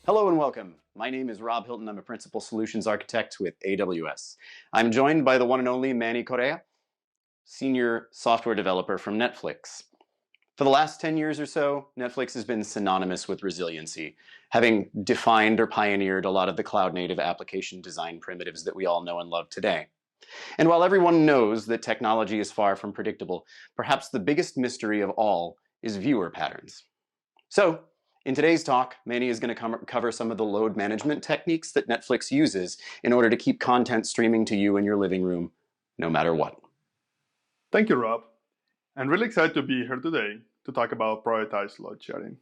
Hello and welcome. My name is Rob Hilton. I'm a Principal Solutions Architect with AWS. I'm joined by the one and only Manny Correa, Senior Software Developer from Netflix. For the last 10 years or so, Netflix has been synonymous with resiliency, having defined or pioneered a lot of the cloud-native application design primitives that we all know and love today. And while everyone knows that technology is far from predictable, perhaps the biggest mystery of all is viewer patterns. So, in today's talk, Manny is going to cover some of the load management techniques that Netflix uses in order to keep content streaming to you in your living room, no matter what. Thank you, Rob. I'm really excited to be here today to talk about prioritized load sharing.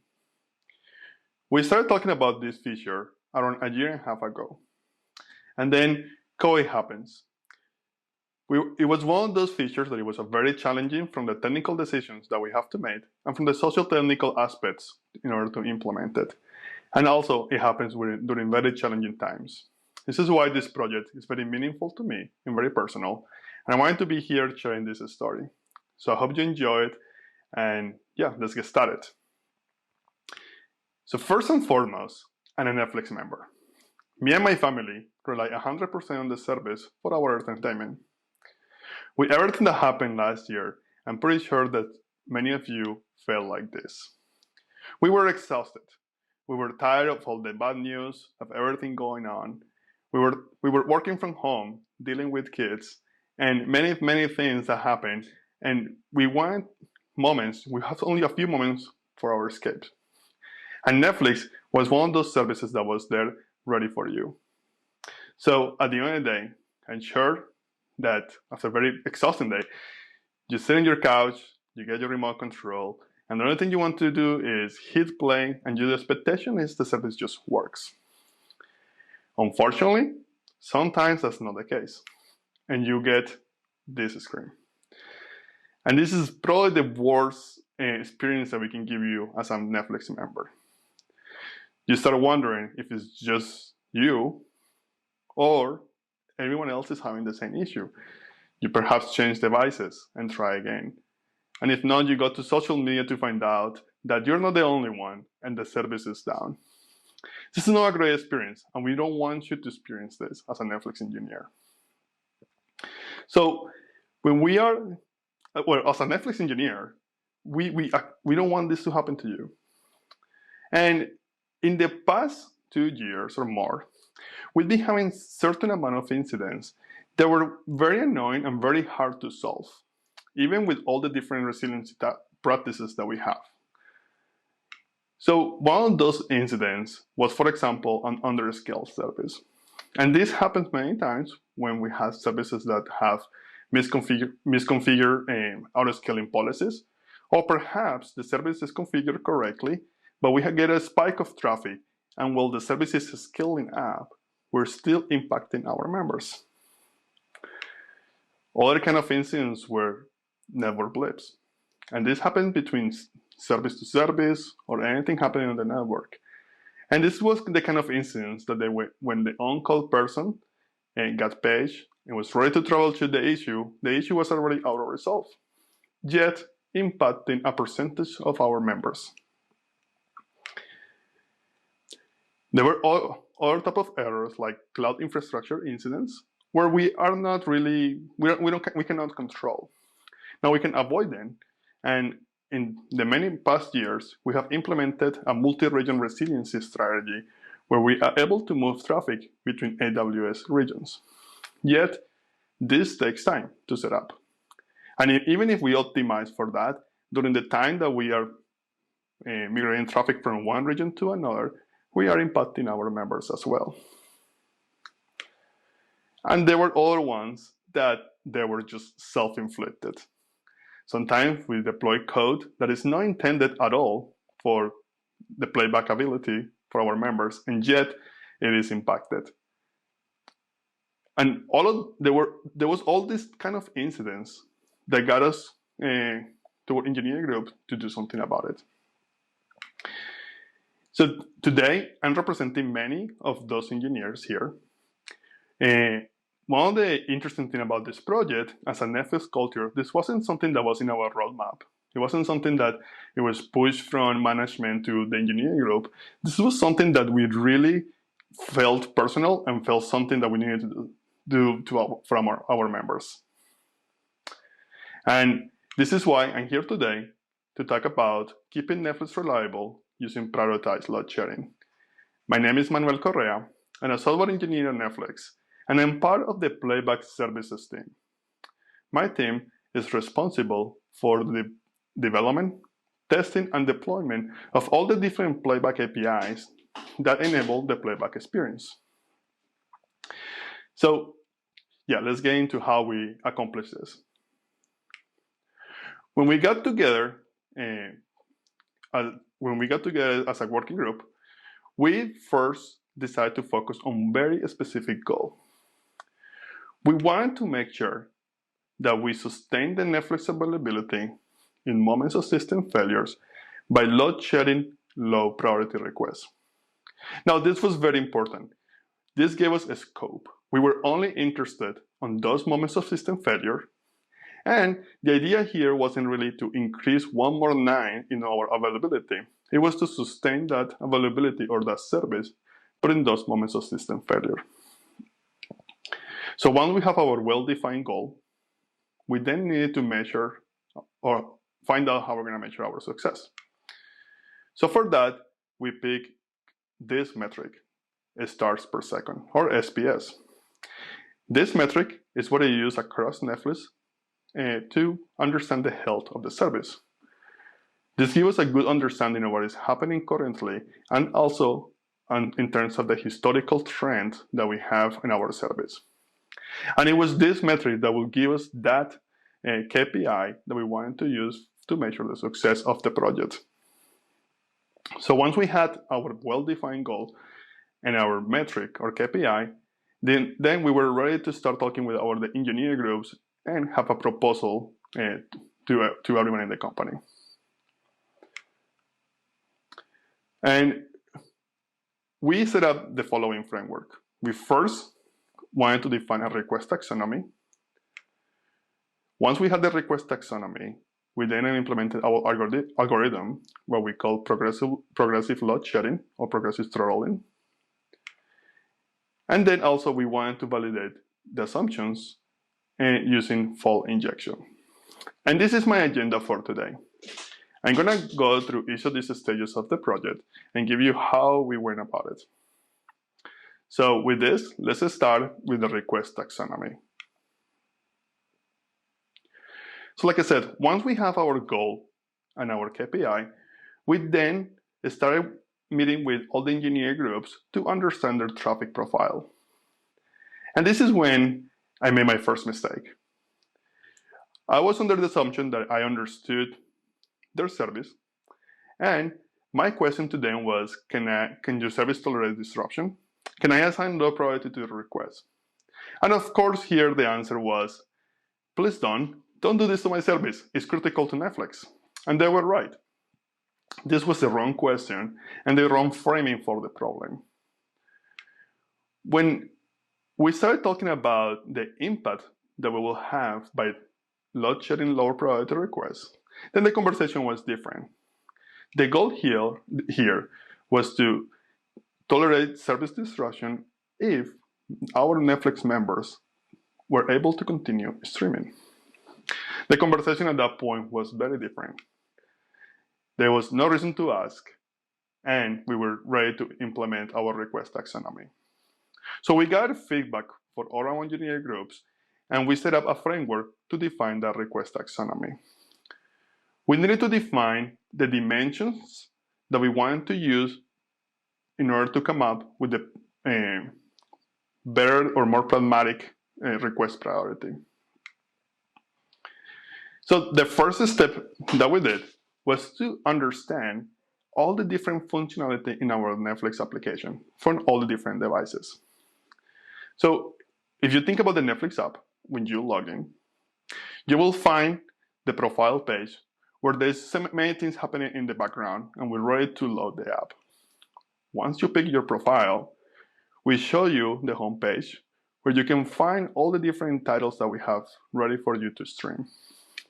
We started talking about this feature around a year and a half ago. And then COVID happens. It was one of those features that it was very challenging from the technical decisions that we have to make and from the social technical aspects in order to implement it. And also it happens during very challenging times. This is why this project is very meaningful to me and very personal. And I wanted to be here sharing this story. So I hope you enjoy it. And yeah, let's get started. So first and foremost, I'm a Netflix member. Me and my family rely 100% on the service for our entertainment. With everything that happened last year, I'm pretty sure that many of you felt like this. We were exhausted. We were tired of all the bad news, of everything going on. We were working from home, dealing with kids, and many things that happened. And we want moments, we have only a few moments for our escape. And Netflix was one of those services that was there ready for you. So at the end of the day, I'm sure that after a very exhausting day, you sit on your couch, you get your remote control, and the only thing you want to do is hit play, and your expectation is the service just works. Unfortunately, sometimes that's not the case, and you get this screen. And this is probably the worst experience that we can give you as a Netflix member. You start wondering if it's just you or everyone else is having the same issue. You perhaps change devices and try again. And if not, you go to social media to find out that you're not the only one and the service is down. This is not a great experience, and we don't want you to experience this as a Netflix engineer. So when we are, well, as a Netflix engineer, we don't want this to happen to you. And in the past 2 years or more, we've been having certain amount of incidents that were very annoying and very hard to solve, even with all the different resiliency practices that we have. So one of those incidents was, for example, an Underscaled service. And this happens many times when we have services that have misconfigured auto-scaling policies, or perhaps the service is configured correctly, but we get a spike of traffic, and while the service is scaling up, we're still impacting our members. Other kind of incidents were network blips. And this happens between service to service or anything happening on the network. And this was the kind of incidents that when the on-call person got paged and was ready to troubleshoot the issue was already auto-resolved, yet impacting a percentage of our members. There were other type of errors like cloud infrastructure incidents where we cannot control. Now we can avoid them, and in the many past years, we have implemented a multi-region resiliency strategy where we are able to move traffic between AWS regions. Yet, this takes time to set up. And even if we optimize for that, during the time that we are migrating traffic from one region to another, we are impacting our members as well. And there were other ones that they were just self-inflicted. Sometimes we deploy code that is not intended at all for the playback ability for our members, and yet it is impacted. And there was all these kind of incidents that got us to our engineering group to do something about it. So today, I'm representing many of those engineers here. One of the interesting things about this project, as a Netflix culture, this wasn't something that was in our roadmap. It wasn't something that it was pushed from management to the engineering group. This was something that we really felt personal and felt something that we needed to do from our members. And this is why I'm here today to talk about keeping Netflix reliable using prioritized load sharing. My name is Manuel Correa. I'm a software engineer at Netflix, and I'm part of the playback services team. My team is responsible for the development, testing, and deployment of all the different playback APIs that enable the playback experience. So, yeah, let's get into how we accomplish this. When we got together as a working group, we first decided to focus on very specific goal. We wanted to make sure that we sustain the Netflix availability in moments of system failures by load sharing low priority requests. Now, this was very important. This gave us a scope. We were only interested on those moments of system failure, and the idea here wasn't really to increase one more 9 in our availability. It was to sustain that availability or that service, but in those moments of system failure. So once we have our well-defined goal, we then needed to measure or find out how we're going to measure our success. So for that, we pick this metric, starts per second, or SPS. This metric is what I use across Netflix to understand the health of the service. This gives us a good understanding of what is happening currently and also in terms of the historical trend that we have in our service. And it was this metric that will give us that KPI that we wanted to use to measure the success of the project. So once we had our well-defined goal and our metric or KPI, then we were ready to start talking with the engineering groups and have a proposal to everyone in the company. And we set up the following framework. We first wanted to define a request taxonomy. Once we had the request taxonomy, we then implemented our algorithm, what we call progressive load sharing or progressive throttling. And then also we wanted to validate the assumptions using fault injection. And this is my agenda for today. I'm going to go through each of these stages of the project and give you how we went about it. So with this, let's start with the request taxonomy. So like I said, once we have our goal and our KPI, we then started meeting with all the engineering groups to understand their traffic profile. And this is when I made my first mistake. I was under the assumption that I understood their service, and my question to them was, can your service tolerate disruption? Can I assign low priority to the request? And of course, here the answer was, please don't do this to my service. It's critical to Netflix. And they were right. This was the wrong question and the wrong framing for the problem. When we started talking about the impact that we will have by load sharing lower priority requests, then the conversation was different. The goal here was to tolerate service disruption if our Netflix members were able to continue streaming. The conversation at that point was very different. There was no reason to ask, and we were ready to implement our request taxonomy. So we got feedback for all our engineering groups, and we set up a framework to define that request taxonomy. We needed to define the dimensions that we wanted to use in order to come up with the better or more pragmatic request priority. So the first step that we did was to understand all the different functionality in our Netflix application from all the different devices. So if you think about the Netflix app, when you log in, you will find the profile page where there's so many things happening in the background and we're ready to load the app. Once you pick your profile, we show you the home page where you can find all the different titles that we have ready for you to stream.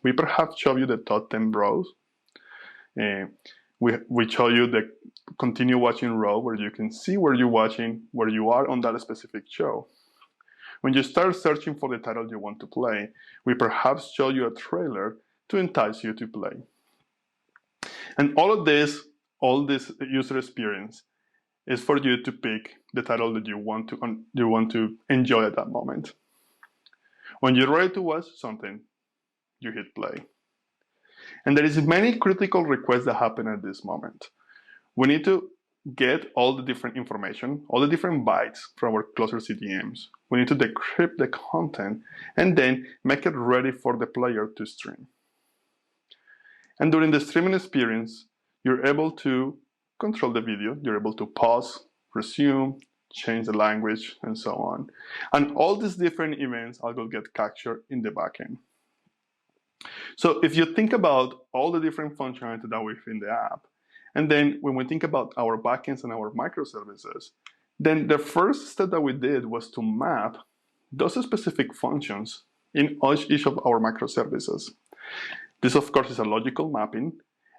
We perhaps show you the top 10 rows. We show you the continue watching row where you can see where you're watching, where you are on that specific show. When you start searching for the title you want to play, we perhaps show you a trailer to entice you to play. And all this user experience is for you to pick the title that you want to enjoy at that moment. When you're ready to watch something, you hit play. And there is many critical requests that happen at this moment. We need to get all the different information, all the different bytes from our cluster CDMs. We need to decrypt the content and then make it ready for the player to stream. And during the streaming experience, you're able to control the video, you're able to pause, resume, change the language, and so on. And all these different events will get captured in the backend. So if you think about all the different functionality that we have in the app, and then when we think about our backends and our microservices, then the first step that we did was to map those specific functions in each of our microservices. This, of course, is a logical mapping,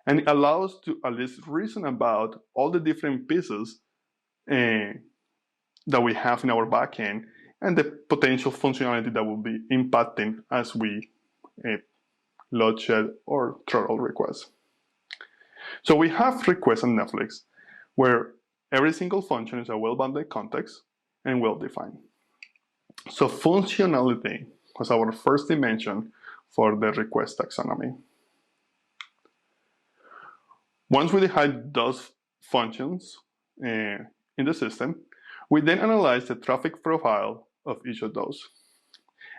and it allows to at least reason about all the different pieces that we have in our backend and the potential functionality that will be impacting as we load, shed, or throttle requests. So we have requests on Netflix where every single function is a well-bounded context and well-defined. So functionality was our first dimension for the request taxonomy. Once we define those functions in the system, we then analyze the traffic profile of each of those.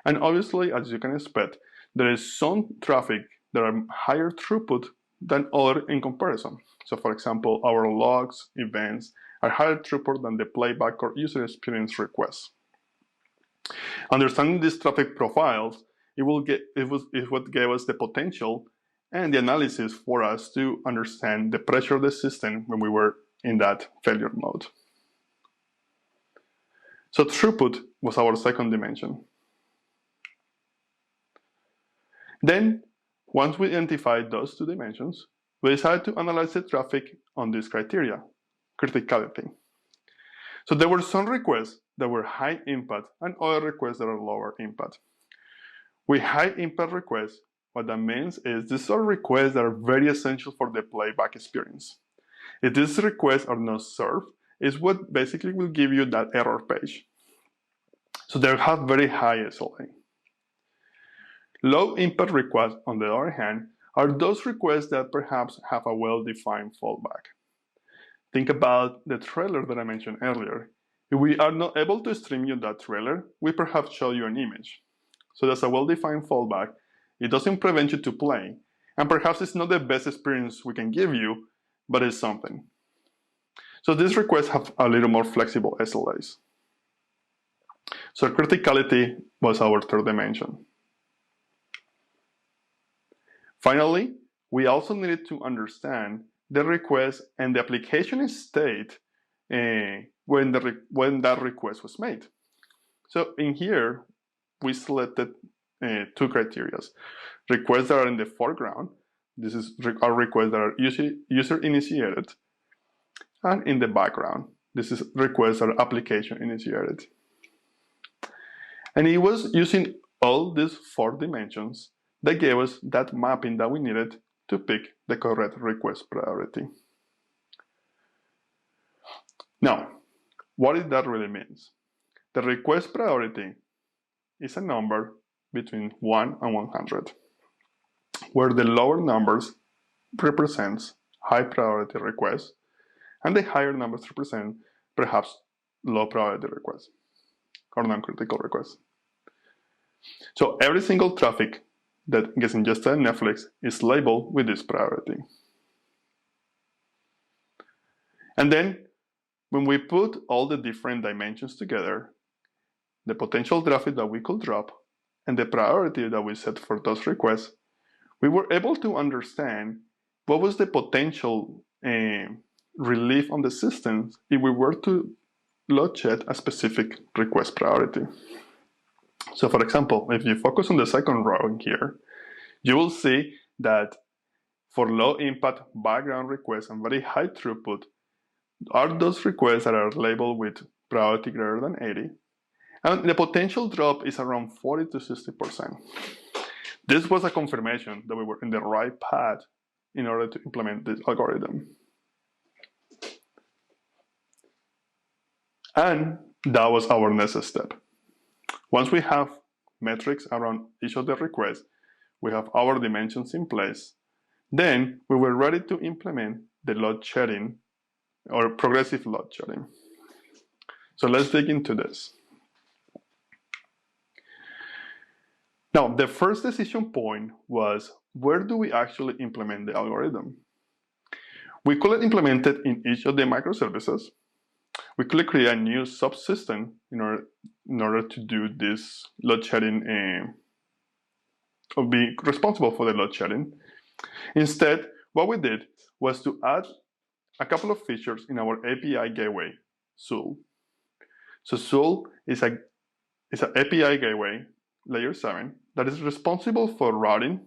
And obviously, as you can expect, there is some traffic that are higher throughput than other in comparison. So for example, our logs, events are higher throughput than the playback or user experience requests. Understanding these traffic profiles, it is what gave us the potential and the analysis for us to understand the pressure of the system when we were in that failure mode. So throughput was our second dimension. Then, once we identified those two dimensions, we decided to analyze the traffic on this criteria, criticality. So there were some requests that were high impact and other requests that are lower impact. With high impact requests, what that means is these are requests that are very essential for the playback experience. If these requests are not served, it's what basically will give you that error page. So they have very high SLA. Low impact requests, on the other hand, are those requests that perhaps have a well-defined fallback. Think about the trailer that I mentioned earlier. If we are not able to stream you that trailer, we perhaps show you an image. So that's a well-defined fallback. It doesn't prevent you to play, and perhaps it's not the best experience we can give you, but it's something. So these requests have a little more flexible SLAs. So criticality was our third dimension. Finally, we also needed to understand the request and the application state when that request was made. So in here, we selected two criteria. Requests that are in the foreground, this is our requests that are user initiated, and in the background, this is requests that are application initiated. And it was using all these four dimensions that gave us that mapping that we needed to pick the correct request priority. Now, what did that really mean? The request priority is a number between 1 and 100, where the lower numbers represents high priority requests, and the higher numbers represent perhaps low priority requests or non-critical requests. So every single traffic that gets ingested in Netflix is labeled with this priority. And then when we put all the different dimensions together, the potential traffic that we could drop and the priority that we set for those requests, we were able to understand what was the potential relief on the system if we were to load shed a specific request priority. So for example, if you focus on the second row in here, You will see that for low impact background requests and very high throughput are those requests that are labeled with priority greater than 80. And the potential drop is around 40 to 60%. This was a confirmation that we were in the right path in order to implement this algorithm. And that was our next step. Once we have metrics around each of the requests, we have our dimensions in place, then we were ready to implement the load shedding or progressive load shedding. So let's dig into this. Now, the first decision point was, where do we actually implement the algorithm? We could implement it in each of the microservices. We could create a new subsystem in order to do this load shedding or be responsible for the load shedding. Instead, what we did was to add a couple of features in our API gateway, Zuul. So Zuul is an API gateway, layer 7, that is responsible for routing,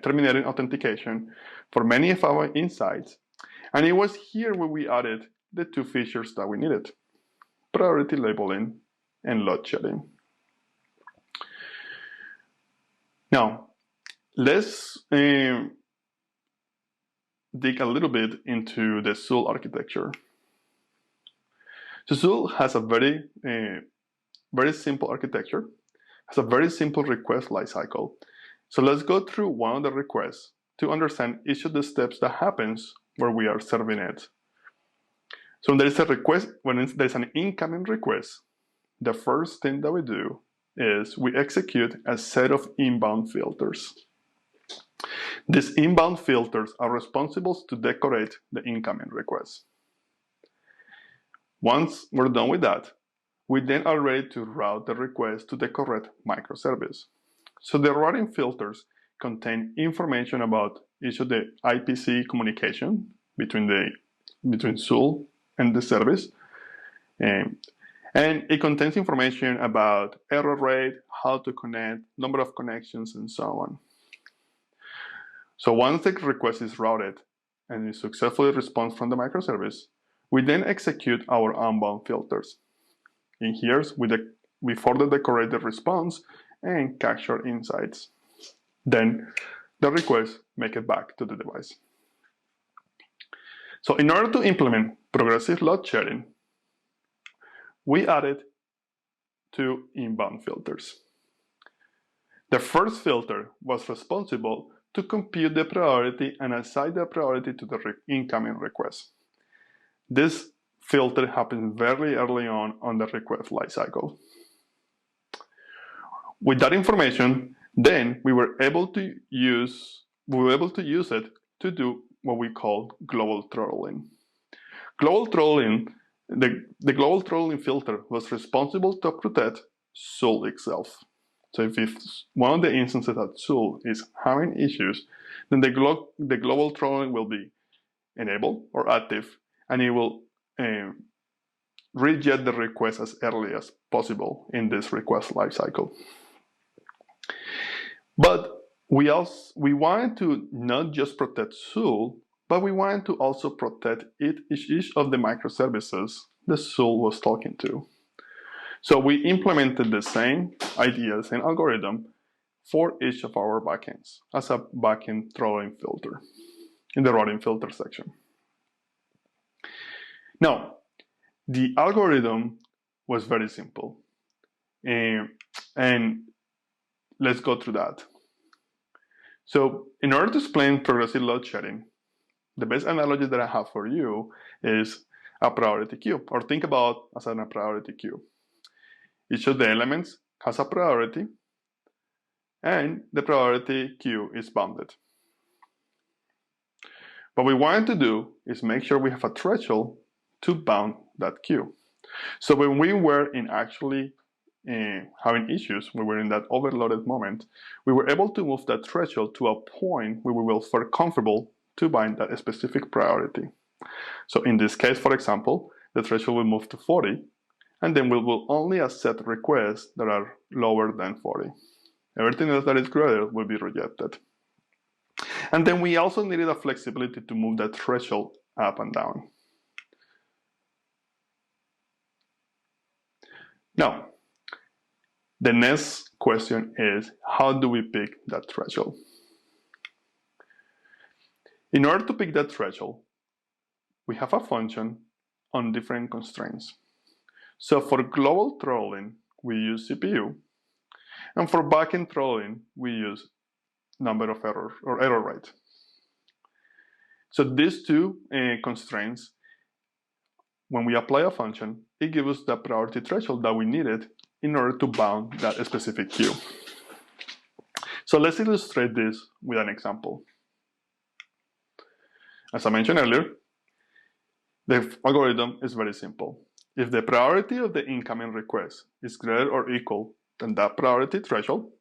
terminating authentication for many of our insights. And it was here where we added the two features that we needed: priority labeling and load shedding. Now, let's dig a little bit into the Zuul architecture. So Zuul has a very simple architecture, has a very simple request lifecycle. So let's go through one of the requests to understand each of the steps that happens where we are serving it. So when there is a request, when there's an incoming request, the first thing that we do is we execute a set of inbound filters. These inbound filters are responsible to decorate the incoming request. Once we're done with that, we then are ready to route the request to the correct microservice. So the routing filters contain information about each of the IPC communication between Zuul and the service. And it contains information about error rate, how to connect, number of connections, and so on. So once the request is routed and it successfully responds from the microservice, we then execute our outbound filters. In here, we further decorate the response and capture insights. Then the request make it back to the device. So in order to implement progressive load shedding, we added two inbound filters. The first filter was responsible to compute the priority and assign the priority to the incoming request. This filter happens very early on the request lifecycle. With that information, then we were able to use it to do what we call global throttling. Global throttling, the global throttling filter was responsible to protect Zuul itself. So if one of the instances at Zuul is having issues, then the global throttling will be enabled or active, and it will reject the request as early as possible in this request lifecycle. But we wanted to not just protect Zuul, but we wanted to also protect each of the microservices that Zuul was talking to. So we implemented the same idea, the same algorithm for each of our backends as a backend throttling filter in the routing filter section. Now, the algorithm was very simple, and let's go through that. So in order to explain progressive load shedding, the best analogy that I have for you is a priority queue, or think about as a priority queue. Each of the elements has a priority, and the priority queue is bounded. What we want to do is make sure we have a threshold to bound that queue. So when we were actually having issues, we were in that overloaded moment, we were able to move that threshold to a point where we will feel comfortable to bind that specific priority. So in this case, for example, the threshold will move to 40, and then we will only accept requests that are lower than 40. Everything else that is greater will be rejected. And then we also needed a flexibility to move that threshold up and down. Now, the next question is, how do we pick that threshold? In order to pick that threshold, we have a function on different constraints. So for global throttling, we use CPU. And for backend throttling, we use number of errors or error rate. So these two constraints, when we apply a function, it gives us the priority threshold that we needed in order to bound that specific queue. So let's illustrate this with an example. As I mentioned earlier, the algorithm is very simple. If the priority of the incoming request is greater or equal than that priority threshold,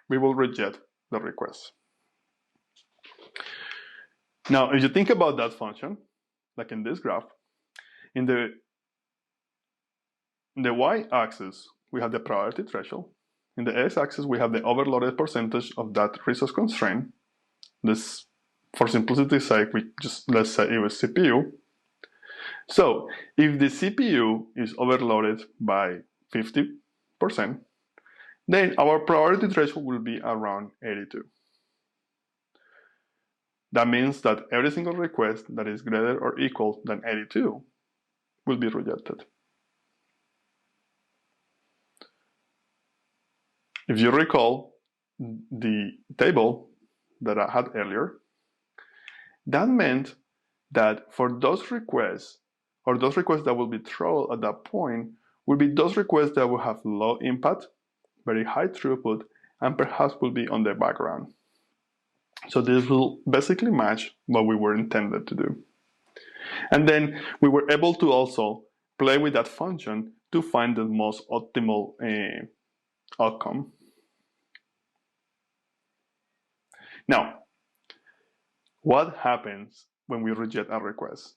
we will reject the request. Now, if you think about that function, like in this graph, in the y-axis, we have the priority threshold. In the x-axis, we have the overloaded percentage of that resource constraint. This, for simplicity's sake, let's say it was CPU. So, if the CPU is overloaded by 50%, then our priority threshold will be around 82. That means that every single request that is greater or equal than 82 will be rejected. If you recall the table that I had earlier, that meant that for those requests, or those requests that will be thrown at that point, will be those requests that will have low impact, very high throughput, and perhaps will be on the background. So this will basically match what we were intended to do. And then we were able to also play with that function to find the most optimal outcome. Now, what happens when we reject a request?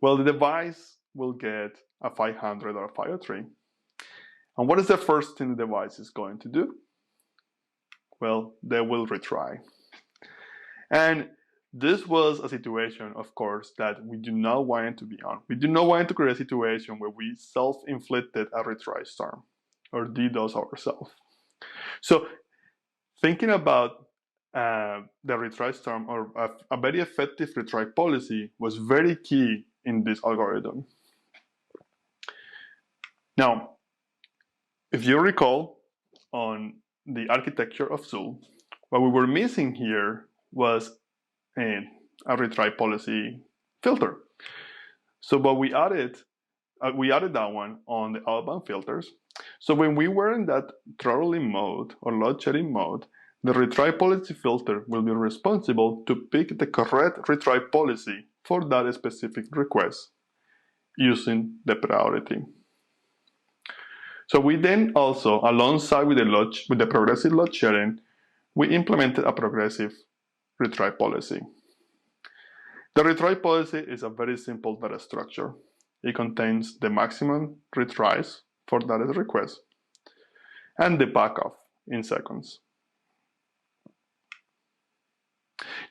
Well, the device will get a 500 or a 503. And what is the first thing the device is going to do? Well, they will retry. And this was a situation, of course, that we do not want to be on. We do not want to create a situation where we self-inflicted a retry storm or DDoS ourselves. So thinking about the retry storm or a very effective retry policy was very key in this algorithm. Now, if you recall on the architecture of Zuul, what we were missing here was a retry policy filter. So what we added that one on the outbound filters. So when we were in that throttling mode or load shedding mode, the retry policy filter will be responsible to pick the correct retry policy for that specific request using the priority. So we then also, alongside with the progressive load sharing, we implemented a progressive retry policy. The retry policy is a very simple data structure. It contains the maximum retries for that request and the backup in seconds.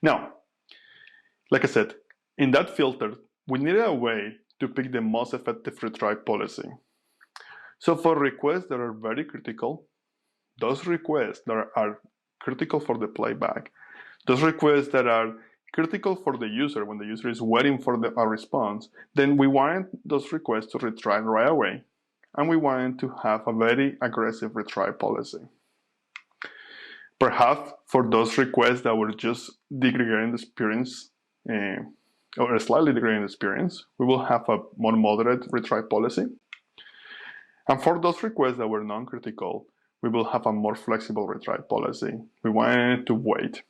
Now, like I said, in that filter, we needed a way to pick the most effective retry policy. So for requests that are very critical, those requests that are critical for the playback, those requests that are critical for the user when the user is waiting for a response, then we want those requests to retry right away. And we want to have a very aggressive retry policy. Perhaps for those requests that were just degrading the experience or slightly degrading the experience, we will have a more moderate retry policy. And for those requests that were non-critical, we will have a more flexible retry policy. We want to wait.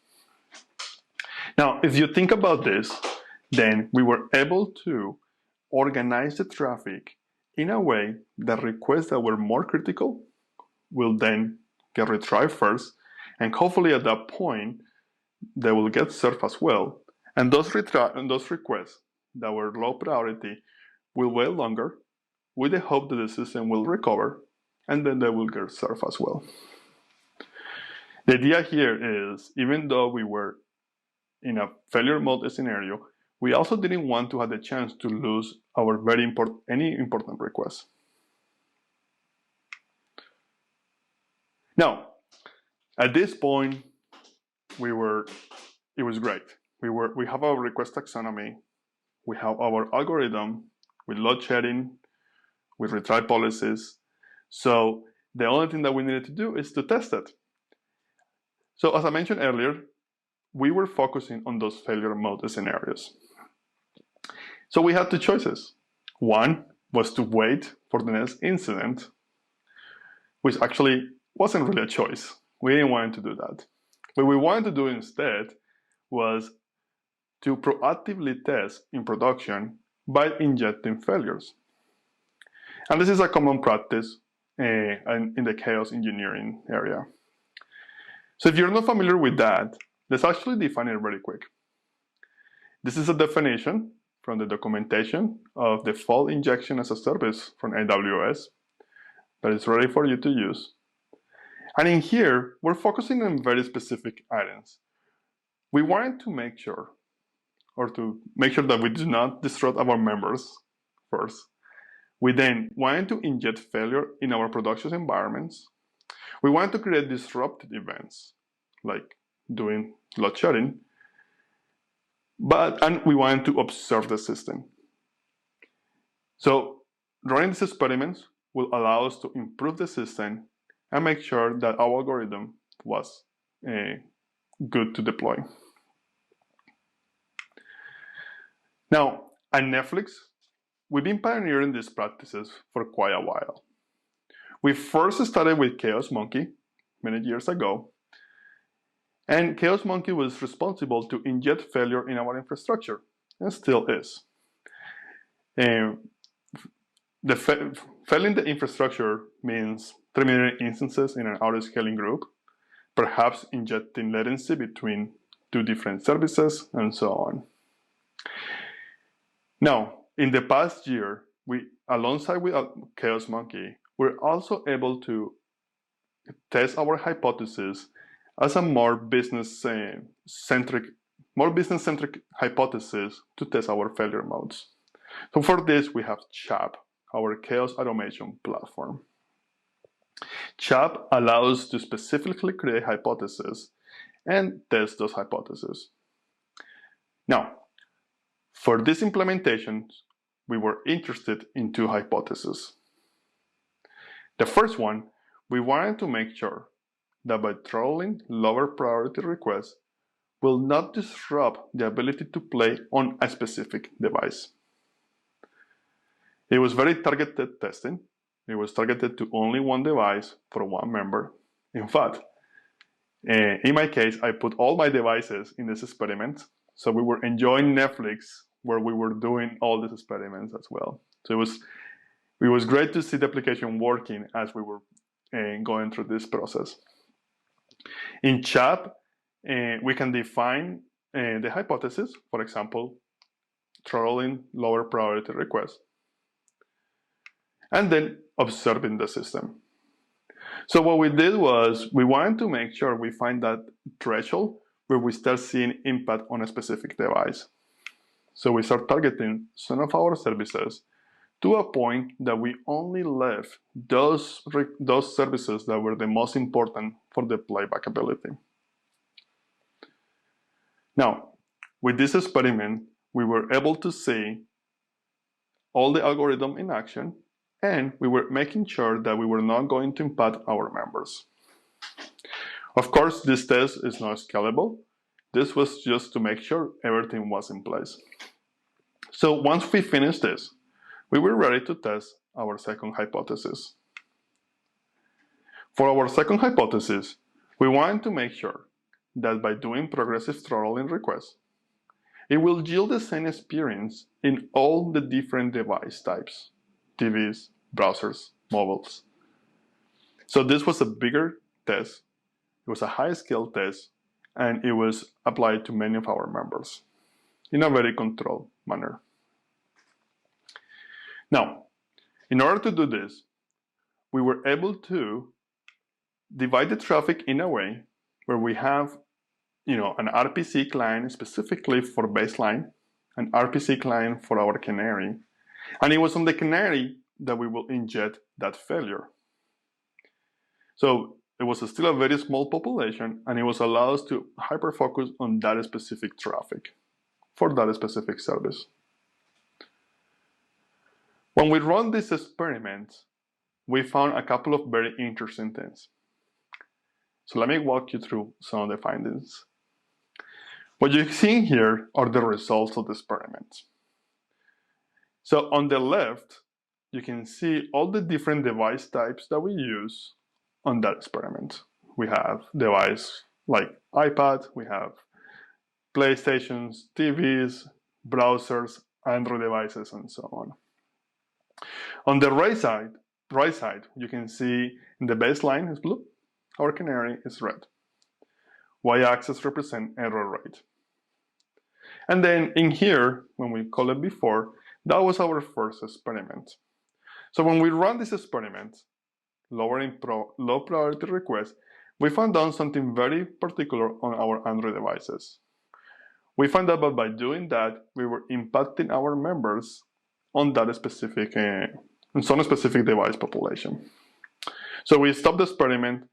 Now, if you think about this, then we were able to organize the traffic in a way that requests that were more critical will then get retried first, and hopefully at that point, they will get served as well. And those requests that were low priority will wait longer with the hope that the system will recover, and then they will get served as well. The idea here is, even though we were in a failure mode scenario, we also didn't want to have the chance to lose our any important requests. Now, at this point, it was great. We have our request taxonomy, we have our algorithm with load shedding, with retry policies. So the only thing that we needed to do is to test it. So as I mentioned earlier, we were focusing on those failure mode scenarios. So we had two choices. One was to wait for the next incident, which actually wasn't really a choice. We didn't want to do that. What we wanted to do instead was to proactively test in production by injecting failures. And this is a common practice in the chaos engineering area. So if you're not familiar with that, let's actually define it very quick. This is a definition from the documentation of the fault injection as a service from AWS that is ready for you to use. And in here, we're focusing on very specific items. We wanted to make sure, that we do not disrupt our members first. We then wanted to inject failure in our production environments. We wanted to create disruptive events, like doing load shedding, and we wanted to observe the system. So running these experiments will allow us to improve the system and make sure that our algorithm was good to deploy. Now, at Netflix, we've been pioneering these practices for quite a while. We first started with Chaos Monkey many years ago, and Chaos Monkey was responsible to inject failure in our infrastructure, and still is. Failing the infrastructure means terminating instances in an auto-scaling group, perhaps injecting latency between two different services, and so on. Now, in the past year, alongside with Chaos Monkey, we're also able to test our hypothesis as a more business-centric hypothesis to test our failure modes. So for this, we have CHAP, our chaos automation platform. CHAP allows to specifically create hypotheses and test those hypotheses. Now, for this implementation, we were interested in two hypotheses. The first one, we wanted to make sure that by throttling lower priority requests will not disrupt the ability to play on a specific device. It was very targeted testing. It was targeted to only one device for one member. In fact, in my case, I put all my devices in this experiment. So we were enjoying Netflix where we were doing all these experiments as well. So it was great to see the application working as we were going through this process. In CHAP, we can define the hypothesis, for example, throttling lower priority requests, and then observing the system. So what we did was we wanted to make sure we find that threshold where we start seeing impact on a specific device. So we start targeting some of our services to a point that we only left those services that were the most important for the playback ability. Now, with this experiment, we were able to see all the algorithm in action, and we were making sure that we were not going to impact our members. Of course, this test is not scalable. This was just to make sure everything was in place. So once we finished this, we were ready to test our second hypothesis. For our second hypothesis, we wanted to make sure that by doing progressive throttling requests, it will yield the same experience in all the different device types, TVs, browsers, mobiles. So this was a bigger test, it was a high-scale test, and it was applied to many of our members in a very controlled manner. Now, in order to do this, we were able to divide the traffic in a way where we have, an RPC client specifically for baseline, an RPC client for our canary, and it was on the canary that we will inject that failure. So it was still a very small population, and it was allowed us to hyper-focus on that specific traffic for that specific service. When we run this experiment, we found a couple of very interesting things. So let me walk you through some of the findings. What you're seeing here are the results of the experiment. So on the left, you can see all the different device types that we use on that experiment. We have device like iPad, we have PlayStations, TVs, browsers, Android devices, and so on. On the right side, you can see the baseline is blue, our canary is red. Y-axis represent error rate. And then in here, when we call it before, that was our first experiment. So when we run this experiment, lowering low priority requests, we found out something very particular on our Android devices. We found out that by doing that, we were impacting our members on that specific, on some specific device population. So we stopped the experiment,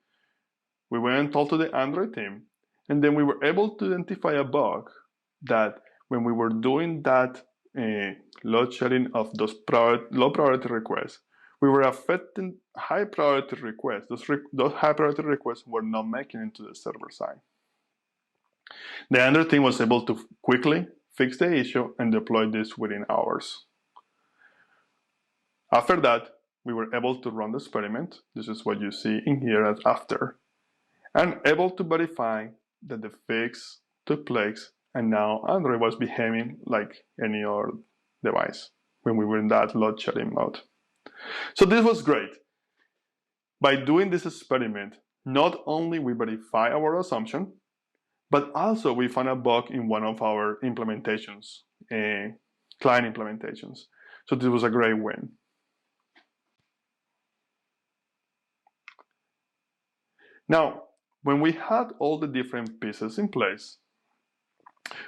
we went and talked to the Android team, and then we were able to identify a bug that when we were doing that load sharing of those low priority requests, we were affecting high priority requests. Those high priority requests were not making it to the server side. The Android team was able to quickly fix the issue and deploy this within hours. After that, we were able to run the experiment. This is what you see in here as after, and able to verify that the fix took place, and now Android was behaving like any other device when we were in that load sharing mode. So this was great. By doing this experiment, not only we verify our assumption, but also we found a bug in one of our implementations, client implementations. So this was a great win. Now, when we had all the different pieces in place,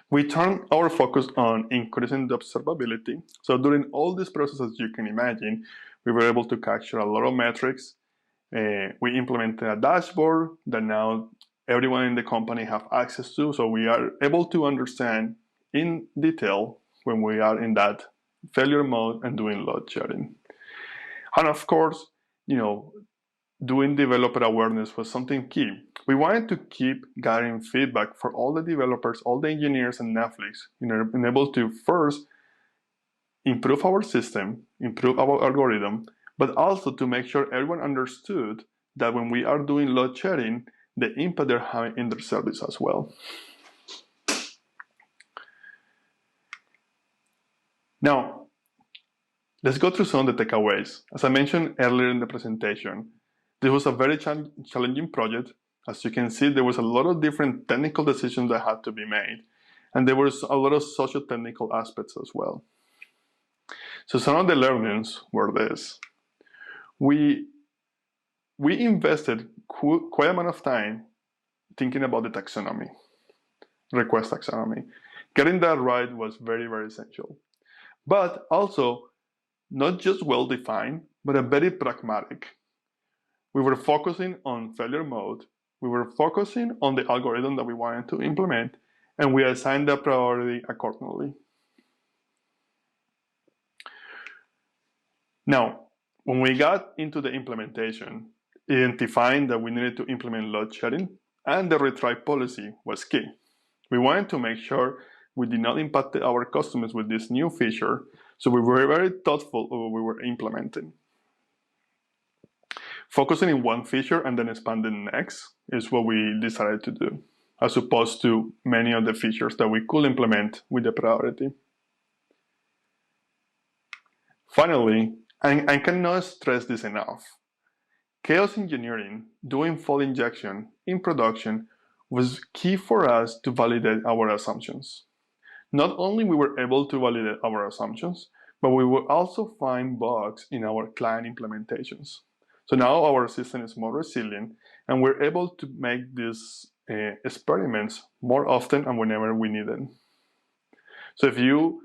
we turned our focus on increasing the observability. So during all this process, as you can imagine, we were able to capture a lot of metrics. We implemented a dashboard that now everyone in the company have access to. So we are able to understand in detail when we are in that failure mode and doing load sharing. And of course, doing developer awareness was something key. We wanted to keep gathering feedback for all the developers, all the engineers in Netflix, and able to first improve our system, improve our algorithm, but also to make sure everyone understood that when we are doing load sharing, the impact they're having in their service as well. Now, let's go through some of the takeaways. As I mentioned earlier in the presentation, this was a very challenging project. As you can see, there was a lot of different technical decisions that had to be made, and there was a lot of socio-technical aspects as well. So some of the learnings were this. We invested quite amount of time thinking about the taxonomy, request taxonomy. Getting that right was very, very essential. But also, not just well-defined, but a very pragmatic. We were focusing on failure mode. We were focusing on the algorithm that we wanted to implement, and we assigned the priority accordingly. Now, when we got into the implementation, identifying that we needed to implement load sharing and the retry policy was key. We wanted to make sure we did not impact our customers with this new feature, so we were very thoughtful of what we were implementing. Focusing in one feature and then expanding next is what we decided to do, as opposed to many of the features that we could implement with the priority. Finally, I cannot stress this enough, chaos engineering, doing fault injection in production was key for us to validate our assumptions. Not only we were able to validate our assumptions, but we will also find bugs in our client implementations. So now our system is more resilient, And we're able to make these experiments more often and whenever we need it. So if you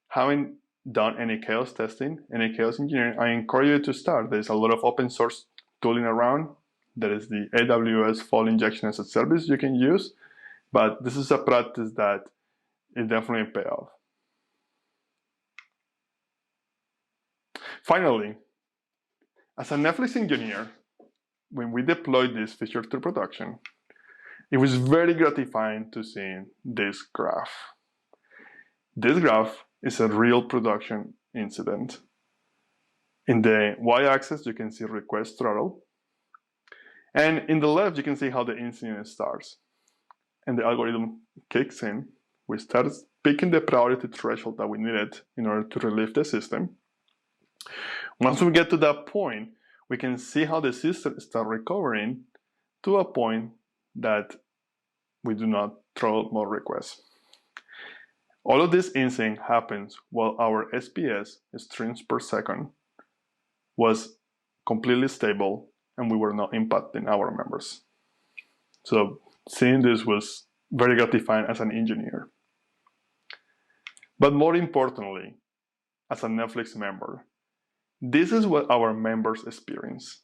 haven't done any chaos testing, any chaos engineering, I encourage you to start. There's a lot of open source tooling around. There is the AWS fault injection as a service you can use, but this is a practice that it definitely pays off. Finally, as a Netflix engineer, when we deployed this feature to production, it was very gratifying to see this graph. This graph is a real production incident. In the y-axis, you can see request throttle. And in the left, you can see how the incident starts. And the algorithm kicks in. We start picking the priority threshold that we needed in order to relieve the system. Once we get to that point, we can see how the system starts recovering to a point that we do not throw more requests. All of this incident happens while our SPS, streams per second, was completely stable and we were not impacting our members. So seeing this was very gratifying as an engineer. But more importantly, as a Netflix member, this is what our members experience.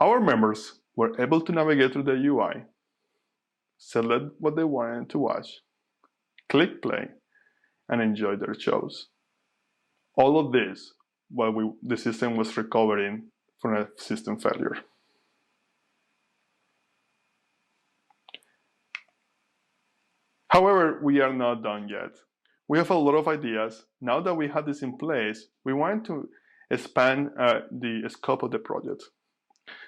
Our members were able to navigate through the UI, select what they wanted to watch, click play, and enjoy their shows. All of this while the system was recovering from a system failure. However, we are not done yet. We have a lot of ideas. Now that we have this in place, we want to expand the scope of the project.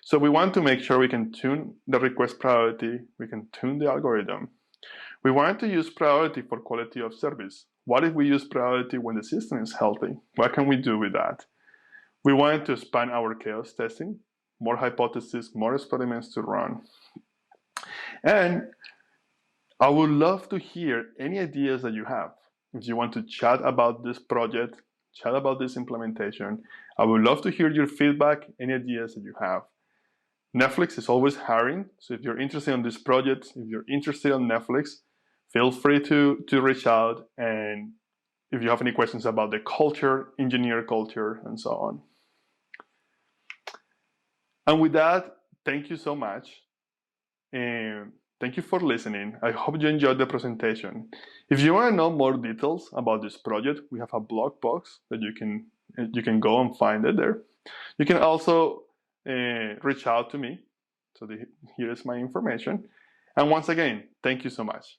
So we want to make sure we can tune the request priority, we can tune the algorithm. We want to use priority for quality of service. What if we use priority when the system is healthy? What can we do with that? We want to expand our chaos testing, more hypotheses, more experiments to run. And I would love to hear any ideas that you have. If you want to chat about this project, chat about this implementation, I would love to hear your feedback, any ideas that you have. Netflix is always hiring, so if you're interested in this project, if you're interested in Netflix, feel free to reach out, and if you have any questions about the culture, engineer culture, and so on. And with that, thank you so much. And thank you for listening. I hope you enjoyed the presentation. If you want to know more details about this project, we have a blog post that you can go and find it there. You can also reach out to me. So here is my information. And once again, thank you so much.